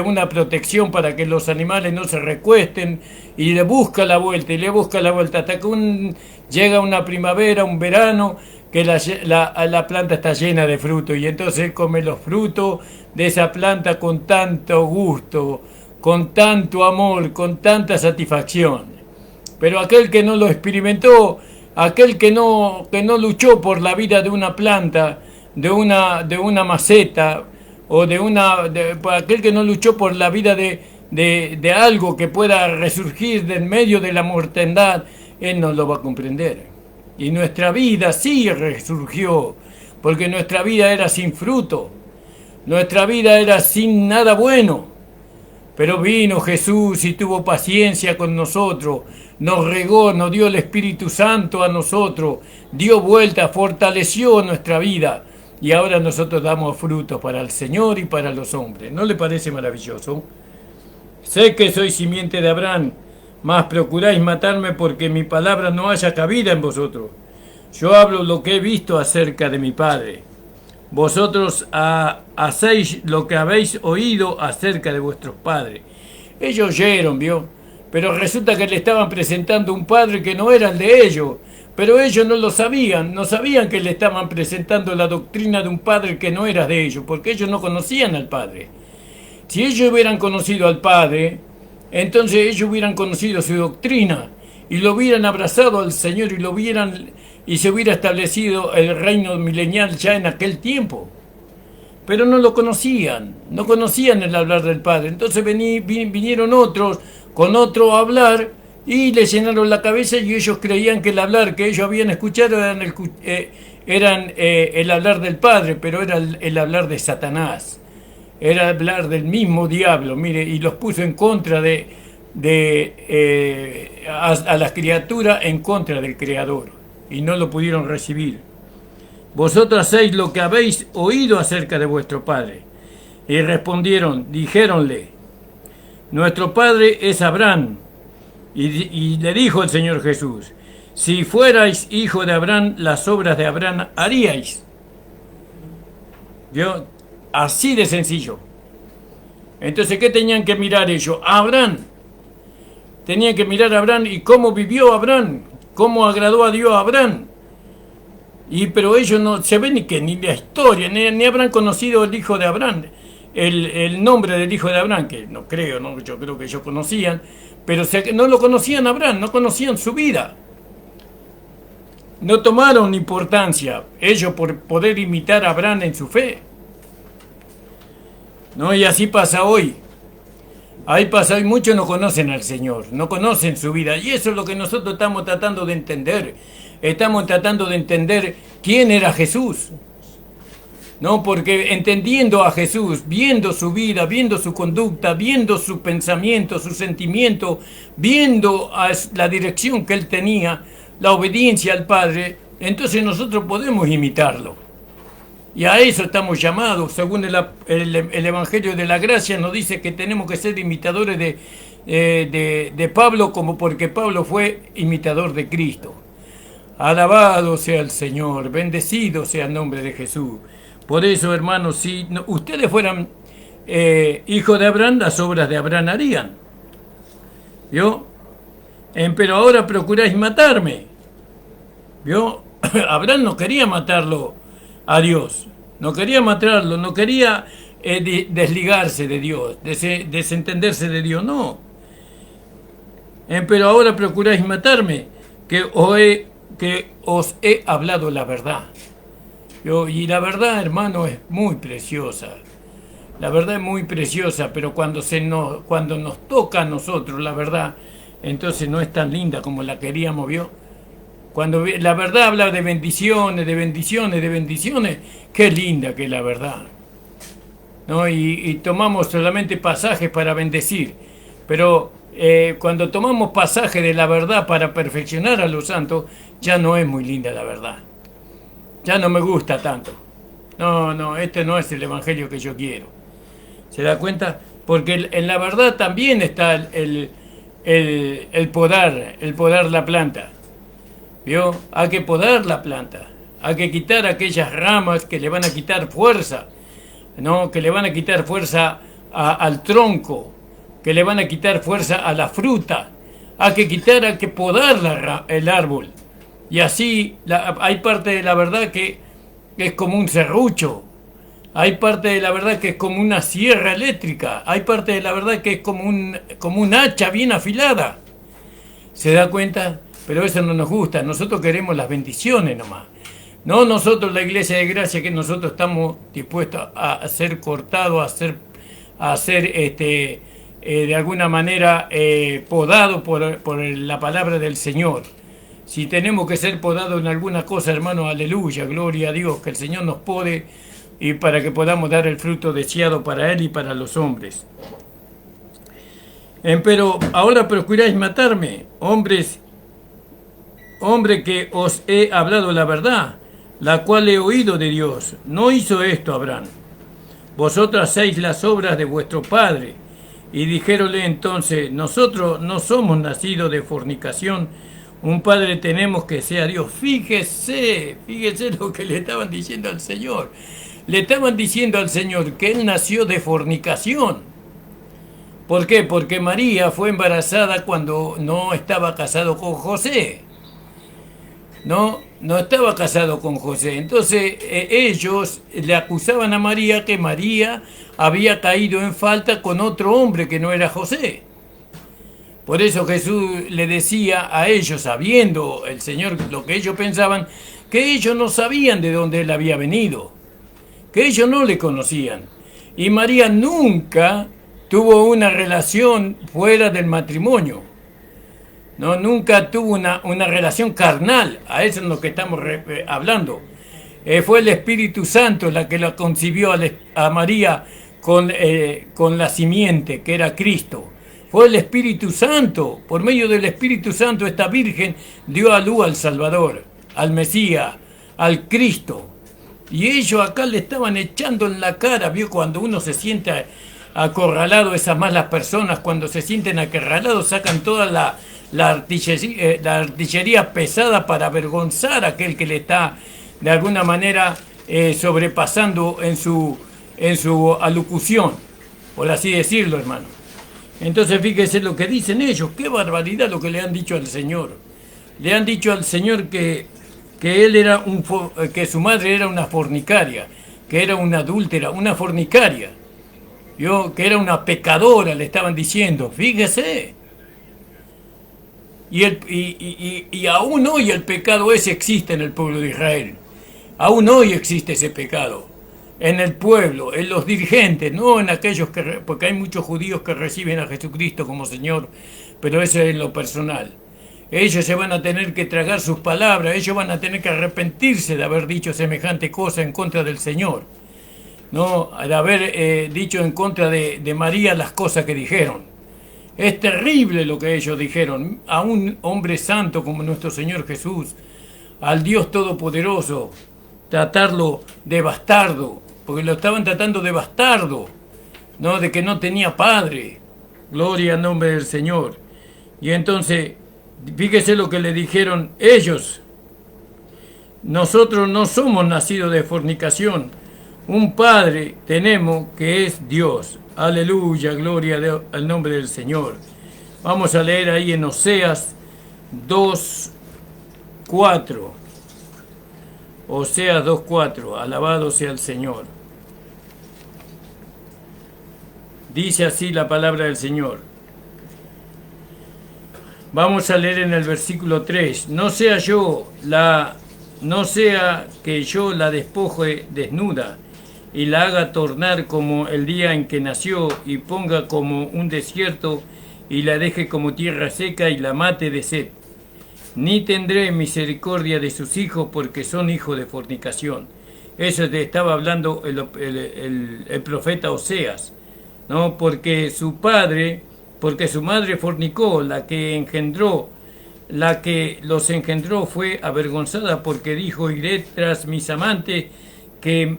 una protección para que los animales no se recuesten, y le busca la vuelta hasta que llega una primavera, un verano, que la planta está llena de frutos, y entonces él come los frutos de esa planta con tanto gusto, con tanto amor, con tanta satisfacción. Pero aquel que no lo experimentó, aquel que no luchó por la vida de una planta, de una maceta, o aquel que no luchó por la vida de algo que pueda resurgir del medio de la mortandad, él no lo va a comprender. Y nuestra vida sí resurgió, porque nuestra vida era sin fruto, nuestra vida era sin nada bueno. Pero vino Jesús y tuvo paciencia con nosotros, nos regó, nos dio el Espíritu Santo a nosotros, dio vuelta, fortaleció nuestra vida, y ahora nosotros damos frutos para el Señor y para los hombres. ¿No le parece maravilloso? Sé que soy simiente de Abraham, mas procuráis matarme porque mi palabra no haya cabida en vosotros. Yo hablo lo que he visto acerca de mi Padre. Vosotros hacéis lo que habéis oído acerca de vuestros padres. Ellos oyeron, ¿vio? Pero resulta que le estaban presentando un padre que no era el de ellos. Pero ellos no lo sabían, no sabían que le estaban presentando la doctrina de un padre que no era de ellos, porque ellos no conocían al Padre. Si ellos hubieran conocido al Padre, entonces ellos hubieran conocido su doctrina y lo hubieran abrazado al Señor y se hubiera establecido el reino milenial ya en aquel tiempo. Pero no lo conocían, no conocían el hablar del Padre. Entonces vinieron otros con otro hablar y le llenaron la cabeza y ellos creían que el hablar que ellos habían escuchado eran el hablar del Padre, pero era el hablar de Satanás. Era hablar del mismo diablo, mire, y los puso en contra a las criaturas en contra del Creador, y no lo pudieron recibir. Vosotros hacéis lo que habéis oído acerca de vuestro padre. Y respondieron, dijéronle, nuestro padre es Abraham. Y le dijo el Señor Jesús, si fuerais hijo de Abraham, las obras de Abraham haríais. ¿Vio? Así de sencillo. Entonces, ¿qué tenían que mirar ellos? A Abraham. Tenían que mirar a Abraham y cómo vivió Abraham, cómo agradó a Dios a Abraham. Pero ellos no se ven ni la historia, ni habrán conocido el hijo de Abraham, el nombre del hijo de Abraham, que no creo, ¿no? Yo creo que ellos conocían, pero no lo conocían a Abraham, no conocían su vida. No tomaron importancia ellos por poder imitar a Abraham en su fe. ¿No? Y así pasa hoy. Ahí pasa hoy, muchos no conocen al Señor, no conocen su vida. Y eso es lo que nosotros estamos tratando de entender. Estamos tratando de entender quién era Jesús. ¿No? Porque entendiendo a Jesús, viendo su vida, viendo su conducta, viendo su pensamiento, su sentimiento, viendo la dirección que él tenía, la obediencia al Padre, entonces nosotros podemos imitarlo. Y a eso estamos llamados, según el Evangelio de la Gracia nos dice que tenemos que ser imitadores de Pablo, como porque Pablo fue imitador de Cristo. Alabado sea el Señor, bendecido sea el nombre de Jesús. Por eso, hermanos, si ustedes fueran hijos de Abraham, las obras de Abraham harían. ¿Vio? Pero ahora procuráis matarme. ¿Vio? Abraham no quería matarlo a Dios, no quería matarlo, no quería desligarse de Dios, desentenderse de Dios, no. Pero ahora procuráis matarme, que os he hablado la verdad. Y la verdad, hermano, es muy preciosa. La verdad es muy preciosa, pero cuando nos toca a nosotros la verdad, entonces no es tan linda como la queríamos, ¿vio? Cuando la verdad habla de bendiciones, de bendiciones, de bendiciones, qué linda que es la verdad, ¿no? Y tomamos solamente pasajes para bendecir, pero cuando tomamos pasajes de la verdad para perfeccionar a los santos, ya no es muy linda la verdad. Ya no me gusta tanto. No, este no es el evangelio que yo quiero. ¿Se da cuenta? Porque en la verdad también está el podar la planta. ¿Vio? Hay que podar la planta, hay que quitar aquellas ramas que le van a quitar fuerza, ¿no? Que le van a quitar fuerza al tronco, que le van a quitar fuerza a la fruta. Hay que podar el árbol. Y así hay parte de la verdad que es como un serrucho, hay parte de la verdad que es como una sierra eléctrica, hay parte de la verdad que es como un hacha bien afilada. ¿Se da cuenta? Pero eso no nos gusta, nosotros queremos las bendiciones nomás. No nosotros, la Iglesia de Gracia, que nosotros estamos dispuestos a ser cortados, a ser de alguna manera podados por la palabra del Señor. Si tenemos que ser podados en alguna cosa, hermano, aleluya, gloria a Dios, que el Señor nos pode y para que podamos dar el fruto deseado para Él y para los hombres. Pero ahora procuráis matarme, hombre que os he hablado la verdad, la cual he oído de Dios. No hizo esto Abraham. Vosotros hacéis las obras de vuestro padre. Y dijéronle entonces, nosotros no somos nacidos de fornicación, un padre tenemos que sea Dios. Fíjese lo que le estaban diciendo al Señor. Le estaban diciendo al Señor que él nació de fornicación. ¿Por qué? Porque María fue embarazada cuando no estaba casado con José. No estaba casado con José. Entonces ellos le acusaban a María que María había caído en falta con otro hombre que no era José. Por eso Jesús le decía a ellos, sabiendo el Señor lo que ellos pensaban, que ellos no sabían de dónde él había venido, que ellos no le conocían. Y María nunca tuvo una relación fuera del matrimonio. No, nunca tuvo una relación carnal. A eso es lo que estamos hablando. Fue el Espíritu Santo la que la concibió a María con la simiente, que era Cristo. Fue el Espíritu Santo. Por medio del Espíritu Santo esta Virgen dio a luz al Salvador, al Mesías, al Cristo. Y ellos acá le estaban echando en la cara, ¿vio? Cuando uno se siente acorralado, esas malas personas, cuando se sienten acorralados, sacan toda la artillería pesada para avergonzar a aquel que le está de alguna manera sobrepasando en su alocución, por así decirlo, hermano. Entonces fíjese lo que dicen ellos, qué barbaridad lo que le han dicho al Señor. Le han dicho al Señor que él era que su madre era una fornicaria, que era una adúltera, una fornicaria, que era una pecadora, le estaban diciendo, fíjese. Y aún hoy el pecado ese existe en el pueblo de Israel. Aún hoy existe ese pecado. En el pueblo, en los dirigentes, no en aquellos porque hay muchos judíos que reciben a Jesucristo como Señor, pero eso es lo personal. Ellos se van a tener que tragar sus palabras, ellos van a tener que arrepentirse de haber dicho semejante cosa en contra del Señor. No, de haber dicho en contra de María las cosas que dijeron. Es terrible lo que ellos dijeron a un hombre santo como nuestro Señor Jesús, al Dios Todopoderoso, tratarlo de bastardo, porque lo estaban tratando de bastardo, no, de que no tenía padre. Gloria al nombre del Señor. Y entonces, fíjese lo que le dijeron ellos. Nosotros no somos nacidos de fornicación. Un padre tenemos que es Dios. Aleluya, gloria al nombre del Señor. Vamos a leer ahí en Oseas 2:4. Oseas 2:4. Alabado sea el Señor. Dice así la palabra del Señor. Vamos a leer en el versículo 3. No sea que yo la despoje desnuda y la haga tornar como el día en que nació y ponga como un desierto y la deje como tierra seca y la mate de sed. Ni tendré misericordia de sus hijos porque son hijos de fornicación. Eso estaba hablando el profeta Oseas, ¿no? Porque su madre fornicó, la que los engendró fue avergonzada porque dijo, iré tras mis amantes que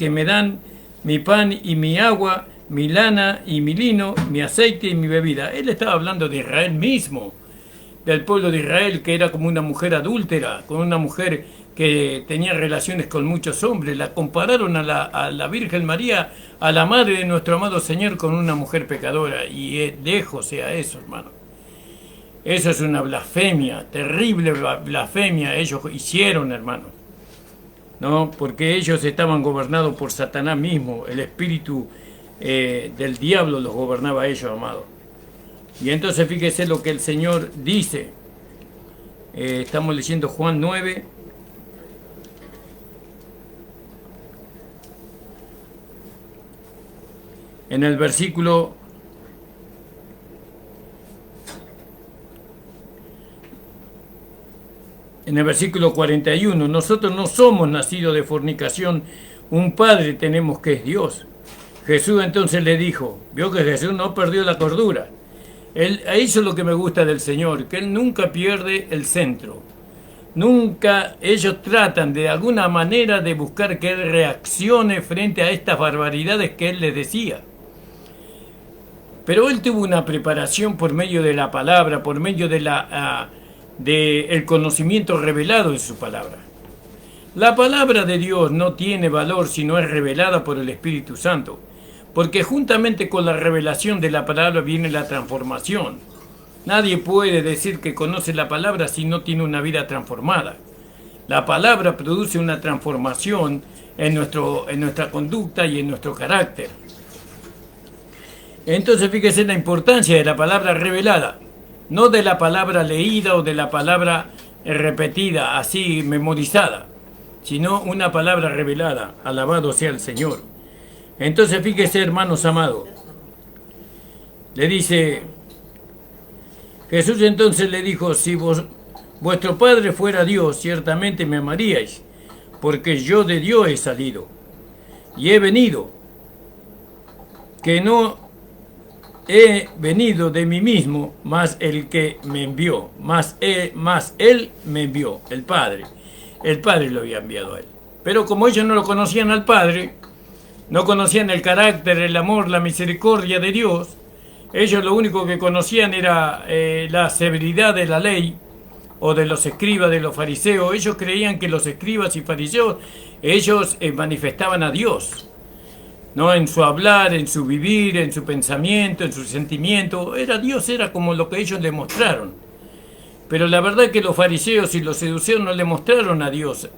me dan mi pan y mi agua, mi lana y mi lino, mi aceite y mi bebida. Él estaba hablando de Israel mismo, del pueblo de Israel, que era como una mujer adúltera, con una mujer que tenía relaciones con muchos hombres. La compararon a la Virgen María, a la madre de nuestro amado Señor, con una mujer pecadora. Y lejos sea eso, hermano. Eso es una blasfemia, terrible blasfemia ellos hicieron, hermano. ¿No? Porque ellos estaban gobernados por Satanás mismo, el espíritu del diablo los gobernaba a ellos, amado. Y entonces fíjese lo que el Señor dice. Estamos leyendo Juan 9. En el versículo 41, nosotros no somos nacidos de fornicación, un padre tenemos que es Dios. Jesús entonces le dijo, vio que Jesús no perdió la cordura. Eso es lo que me gusta del Señor, que Él nunca pierde el centro. Nunca ellos tratan de alguna manera de buscar que él reaccione frente a estas barbaridades que él les decía. Pero él tuvo una preparación por medio de la palabra, por medio de el conocimiento revelado de su palabra. La palabra de Dios no tiene valor si no es revelada por el Espíritu Santo, porque juntamente con la revelación de la palabra viene la transformación. Nadie puede decir que conoce la palabra si no tiene una vida transformada. La palabra produce una transformación en nuestra conducta y en nuestro carácter. Entonces fíjese la importancia de la palabra revelada, no de la palabra leída o de la palabra repetida, así memorizada, sino una palabra revelada. Alabado sea el Señor. Entonces fíjese, hermanos amados, le dice, Jesús entonces le dijo, si vuestro Padre fuera Dios, ciertamente me amaríais, porque yo de Dios he salido y he venido, que no he venido de mí mismo, mas el que me envió, más él me envió, el Padre. El Padre lo había enviado a él. Pero como ellos no lo conocían al Padre, no conocían el carácter, el amor, la misericordia de Dios, ellos lo único que conocían era la severidad de la ley, o de los escribas, de los fariseos. Ellos creían que los escribas y fariseos, ellos manifestaban a Dios, ¿no? En su hablar, en su vivir, en su pensamiento, en su sentimiento. Dios era como lo que ellos le mostraron. Pero la verdad es que los fariseos y los seduceos no le mostraron a Dios,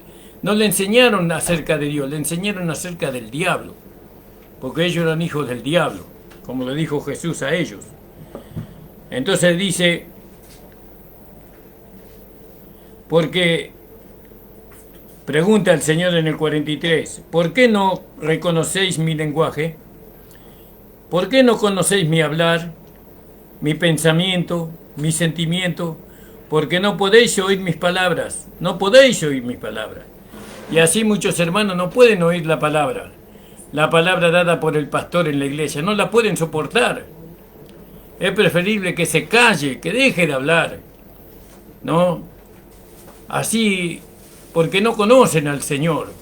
no le enseñaron acerca de Dios, le enseñaron acerca del diablo, porque ellos eran hijos del diablo, como le dijo Jesús a ellos. Entonces dice, porque pregunta el Señor en el 43, ¿por qué no reconocéis mi lenguaje? ¿Por qué no conocéis mi hablar, mi pensamiento, mi sentimiento? Porque no podéis oír mis palabras, no podéis oír mis palabras. Y así muchos hermanos no pueden oír la palabra dada por el pastor en la iglesia, no la pueden soportar. Es preferible que se calle, que deje de hablar, ¿no? Así, porque no conocen al Señor,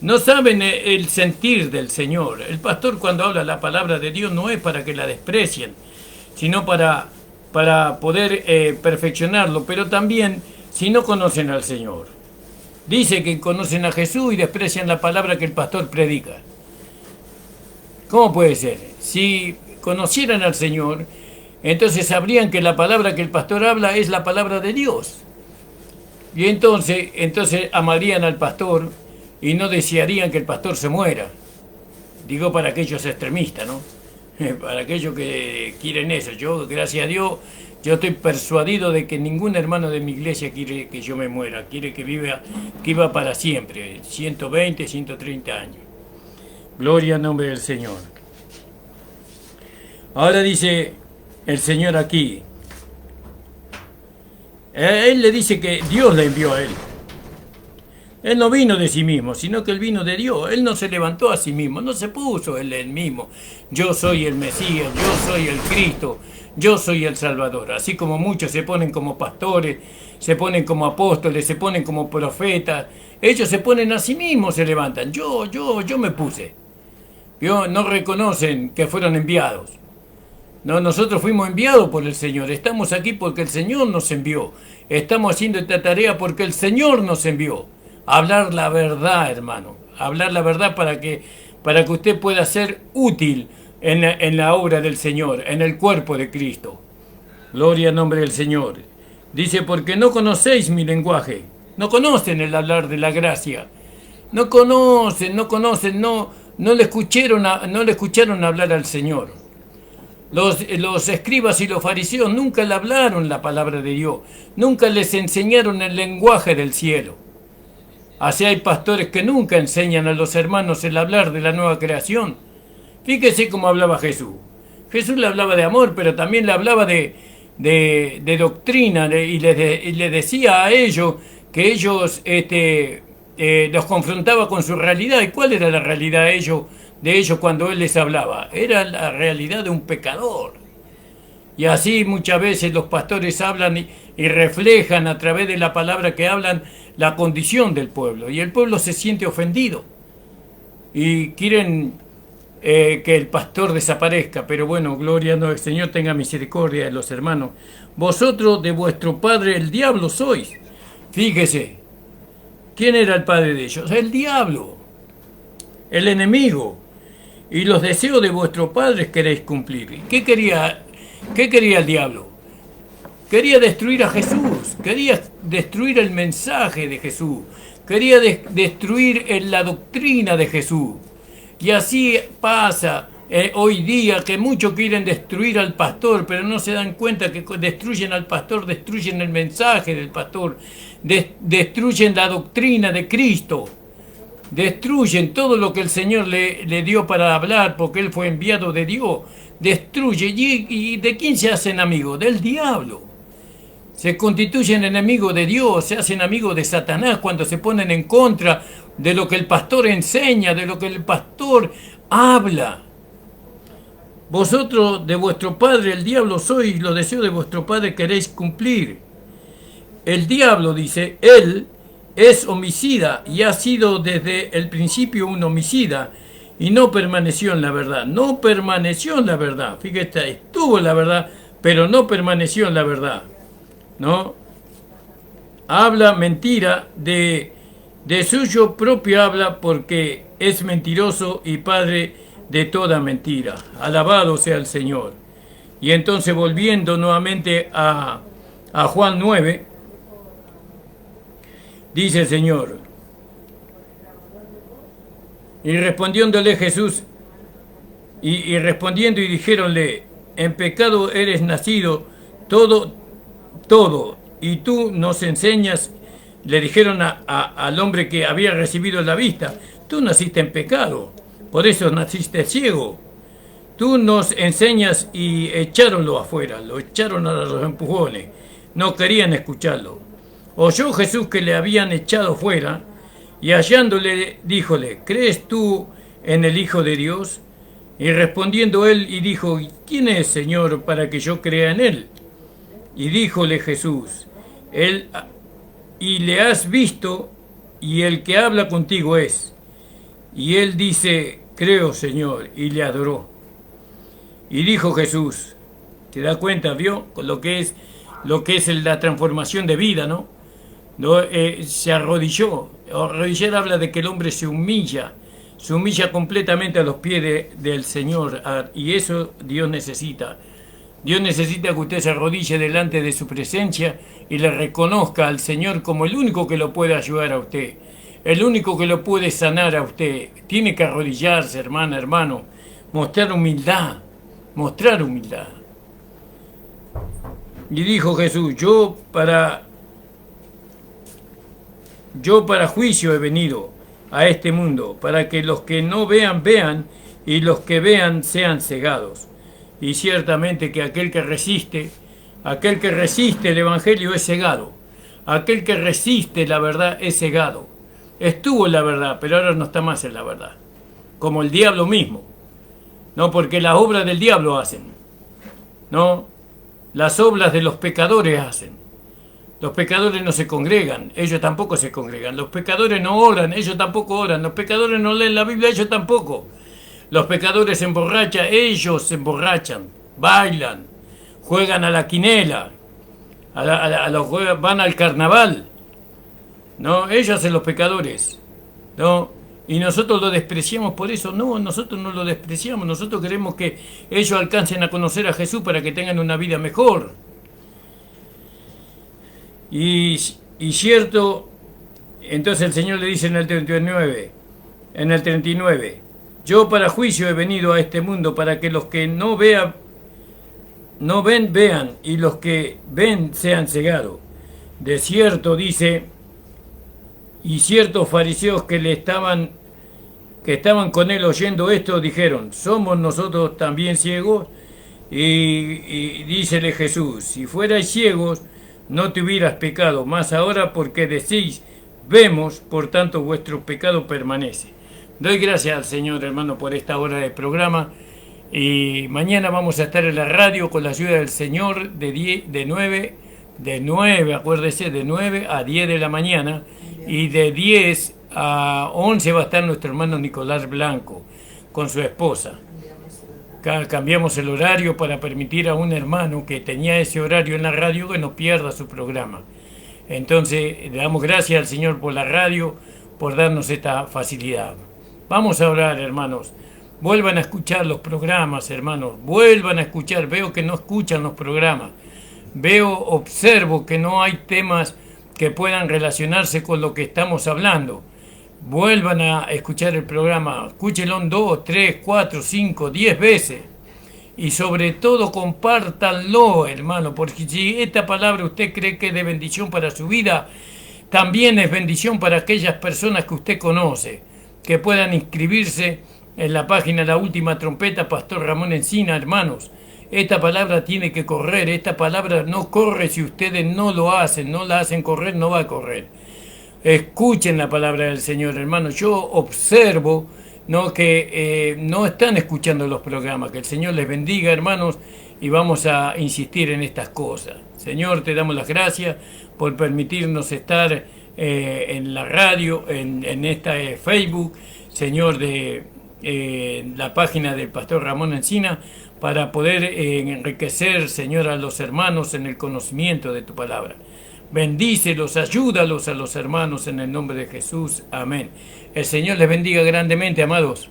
no saben el sentir del Señor. El pastor, cuando habla la palabra de Dios, no es para que la desprecien, sino para poder perfeccionarlo, pero también si no conocen al Señor. Dice que conocen a Jesús y desprecian la palabra que el pastor predica. ¿Cómo puede ser? Si conocieran al Señor, entonces sabrían que la palabra que el pastor habla es la palabra de Dios. Y entonces amarían al pastor y no desearían que el pastor se muera. Digo para aquellos extremistas, ¿no? Para aquellos que quieren eso. Yo, gracias a Dios, yo estoy persuadido de que ningún hermano de mi iglesia quiere que yo me muera. Quiere que viva para siempre, 120, 130 años. Gloria al nombre del Señor. Ahora dice el Señor aquí, Él le dice que Dios le envió a él. Él no vino de sí mismo, sino que él vino de Dios. Él no se levantó a sí mismo, no se puso él mismo. Yo soy el Mesías, yo soy el Cristo, yo soy el Salvador. Así como muchos se ponen como pastores, se ponen como apóstoles, se ponen como profetas. Ellos se ponen a sí mismos, se levantan. Yo me puse. No reconocen que fueron enviados. No, nosotros fuimos enviados por el Señor. Estamos aquí porque el Señor nos envió. Estamos haciendo esta tarea porque el Señor nos envió. Hablar la verdad, hermano. Hablar la verdad para que usted pueda ser útil en la obra del Señor, en el cuerpo de Cristo. Gloria al nombre del Señor. Dice, porque no conocéis mi lenguaje. No conocen el hablar de la gracia. No le escucharon hablar al Señor. Los escribas y los fariseos nunca le hablaron la palabra de Dios, nunca les enseñaron el lenguaje del cielo. Así hay pastores que nunca enseñan a los hermanos el hablar de la nueva creación. Fíjese cómo hablaba Jesús. Jesús le hablaba de amor, pero también le hablaba de doctrina, y le decía a ellos que ellos los confrontaba con su realidad. ¿Y cuál era la realidad de ellos cuando él les hablaba? Era la realidad de un pecador. Y así muchas veces los pastores hablan y reflejan a través de la palabra que hablan la condición del pueblo. Y el pueblo se siente ofendido. Y quieren que el pastor desaparezca. Pero bueno, gloria a Dios, el Señor tenga misericordia de los hermanos. Vosotros de vuestro padre el diablo sois. Fíjese, ¿quién era el padre de ellos? El diablo, el enemigo. Y los deseos de vuestros padres queréis cumplir. ¿Qué quería el diablo? Quería destruir a Jesús, quería destruir el mensaje de Jesús, quería destruir la doctrina de Jesús. Y así pasa hoy día, que muchos quieren destruir al pastor, pero no se dan cuenta que destruyen al pastor, destruyen el mensaje del pastor, destruyen la doctrina de Cristo. Destruyen todo lo que el Señor le dio para hablar, porque Él fue enviado de Dios. Destruye. ¿Y de quién se hacen amigos? Del diablo. Se constituyen enemigos de Dios, se hacen amigos de Satanás cuando se ponen en contra de lo que el pastor enseña, de lo que el pastor habla. Vosotros de vuestro padre el diablo sois, los deseos de vuestro padre queréis cumplir. El diablo, dice, él es homicida y ha sido desde el principio un homicida y no permaneció en la verdad. No permaneció en la verdad. Fíjate, estuvo en la verdad, pero no permaneció en la verdad. ¿No? Habla mentira, de suyo propio habla, porque es mentiroso y padre de toda mentira. Alabado sea el Señor. Y entonces, volviendo nuevamente a Juan 9, dice el Señor: y respondiéndole Jesús, y respondiendo y dijéronle: en pecado eres nacido, todo, y tú nos enseñas. Le dijeron al hombre que había recibido la vista: tú naciste en pecado, por eso naciste ciego. Tú nos enseñas. Y echaronlo afuera, lo echaron a los empujones, no querían escucharlo. Oyó Jesús que le habían echado fuera, y hallándole, díjole: ¿crees tú en el Hijo de Dios? Y respondiendo él y dijo: ¿quién es, Señor, para que yo crea en él? Y díjole Jesús: y le has visto, y el que habla contigo es. Y él dice: creo, Señor, y le adoró. Y dijo Jesús, ¿te das cuenta? ¿Vio? Con lo que es la transformación de vida, ¿no? Se arrodilló. Arrodillar habla de que el hombre se humilla completamente a los pies del Señor, y eso Dios necesita. Dios necesita que usted se arrodille delante de su presencia y le reconozca al Señor como el único que lo puede ayudar a usted, el único que lo puede sanar a usted. Tiene que arrodillarse, hermana, hermano, mostrar humildad. Y dijo Jesús: yo para juicio he venido a este mundo, para que los que no vean, vean, y los que vean sean cegados. Y ciertamente que aquel que resiste el Evangelio es cegado. Aquel que resiste la verdad es cegado. Estuvo en la verdad, pero ahora no está más en la verdad. Como el diablo mismo. No, porque las obras del diablo hacen. No, las obras de los pecadores hacen. Los pecadores no se congregan, ellos tampoco se congregan. Los pecadores no oran, ellos tampoco oran. Los pecadores no leen la Biblia, ellos tampoco. Los pecadores se emborrachan, ellos se emborrachan, bailan, juegan a la quinela, van al carnaval. No, ellos hacen los pecadores. No, y nosotros lo despreciamos por eso. No, nosotros no lo despreciamos. Nosotros queremos que ellos alcancen a conocer a Jesús para que tengan una vida mejor. Y cierto, entonces el Señor le dice en el 39, yo para juicio he venido a este mundo, para que los que no ven, vean, y los que ven sean cegados. De cierto, dice, y ciertos fariseos que estaban con él oyendo esto, dijeron: ¿somos nosotros también ciegos? Y dícele Jesús: si fuerais ciegos, no tuvieras pecado, mas ahora porque decís: vemos, por tanto vuestro pecado permanece. Doy gracias al Señor, hermano, por esta hora de programa. Y mañana vamos a estar en la radio con la ayuda del Señor de 9, acuérdese, de 9 a 10 de la mañana. Y de 10 a 11 va a estar nuestro hermano Nicolás Blanco con su esposa. Cambiamos el horario para permitir a un hermano que tenía ese horario en la radio que no pierda su programa. Entonces, le damos gracias al Señor por la radio, por darnos esta facilidad. Vamos a orar, hermanos. Vuelvan a escuchar los programas, hermanos. Vuelvan a escuchar. Veo que no escuchan los programas. Observo que no hay temas que puedan relacionarse con lo que estamos hablando. Vuelvan a escuchar el programa. Escúchenlo 2, 3, 4, 5, 10 veces. Y sobre todo compártanlo, hermano, porque si esta palabra usted cree que es de bendición para su vida, también es bendición para aquellas personas que usted conoce, que puedan inscribirse en la página La Última Trompeta, Pastor Ramón Encina, hermanos. Esta palabra tiene que correr, esta palabra no corre si ustedes no lo hacen, no la hacen correr, no va a correr. Escuchen la palabra del Señor, hermanos. Yo observo que no están escuchando los programas. Que el Señor les bendiga, hermanos, y vamos a insistir en estas cosas. Señor, te damos las gracias por permitirnos estar en la radio, en esta Facebook, Señor, de la página del Pastor Ramón Encina, para poder enriquecer, Señor, a los hermanos en el conocimiento de tu palabra. Bendícelos, ayúdalos a los hermanos en el nombre de Jesús. Amén. El Señor les bendiga grandemente, amados.